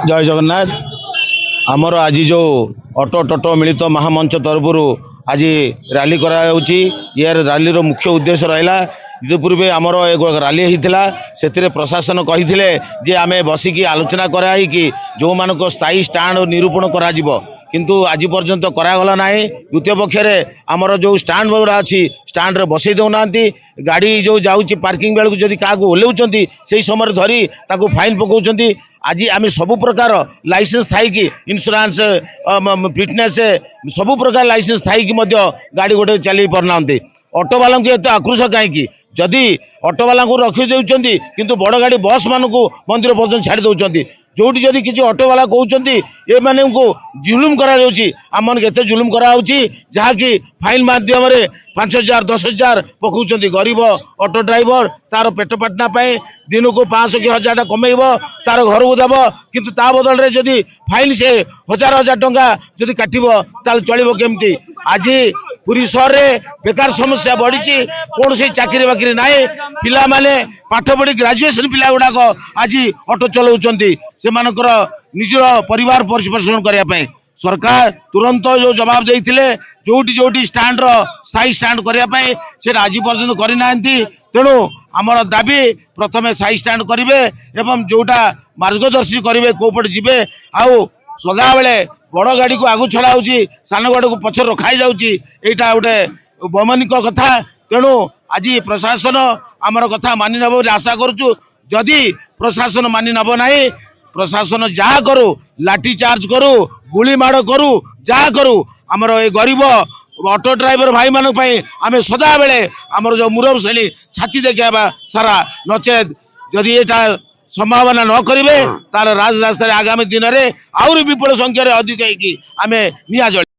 जय जगन्नाथ। आमर आज जो ऑटो टोटो मिलित महामंच तरफ आज रैली कराऊँगी यार रैली मुख्य उद्देश्य रहा पूर्वे आमर एक रैली होता से प्रशासन कही आम बसिकी आलोचना कराई कि जो मानक स्थायी स्टाण निरूपण करा किंतु आज पर्यंत करागला ना। द्वितीय पक्षर आमर जो स्टाण गुड़ा अच्छी स्टाण रे बसई दौना गाड़ी जो जाऊँगी पार्किंग बेलू जदि क्या ओह्लाउंट से समय धरी ताकू फाइन पकाउंट। आज आम सबु प्रकार लाइसेंस थी इन्शुरांस फिटनेस सबु प्रकार लाइसेंस थी गाड़ी गोटे चल पारना ऑटो वाला एत आक्रोश कहीं जदि ऑटो वाला रखी दे किंतु बड़ गाड़ी बस मान मंदिर पर्यटन छाड़ी दौरान जोटी जदि किसी ऑटो वाला कहते ये माने जुलुम करा जुलुम कराऊँगी जहाँकि फाइन माध्यम 5,000 10,000 पकाउं गरीब ऑटो ड्राइवर तार पेट पाटना दिन को 500 कि 1000 कमेब तार घर को देव किंतु ता बदल रे जदि फाइन से 1000 टंका जदि काटिब ताल चलिब केमती। आज पुरी सहर में बेकार समस्या बढ़ी कौन से चाकरी बाकरी ना पिला माने पाठ पढ़ी ग्रेजुएशन पिला गुड़ाक आज ऑटो चलाउंट से निज परिवार परिपोषण करने सरकार तुरंत जो जवाब देते जोटी जोटी स्टाण स्थायी स्टाण करने से आज पर्यटन करना। तेणु आमर दाबी प्रथमे स्थायी स्टाण करेंगे एवं जोटा मार्गदर्शी करेंगे कौपटे जीवे आउ सदा बेले बड़ गाड़ी को आगु छड़ा सान गाड़ी को पछर रखाई जाऊँगी यहाँ गोटे वैमानिक कथा। तेणु आज प्रशासन आमर कथा मानि नब आशा करुचु जदि प्रशासन मानि नब ना प्रशासन जहाँ करू लाठी चार्ज करू गुली माड़ करू जहाँ करू आमर ये गरीब ऑटो ड्राइवर भाई मानक आम सदा बेले आमर जो मुरब शैली छाती देखा सारा नचेत जदि यहाँ संभावना न करेंगे तार राज रास्ता आगामी दिन में आहरी विपुल संख्यार अधिक आम निया जल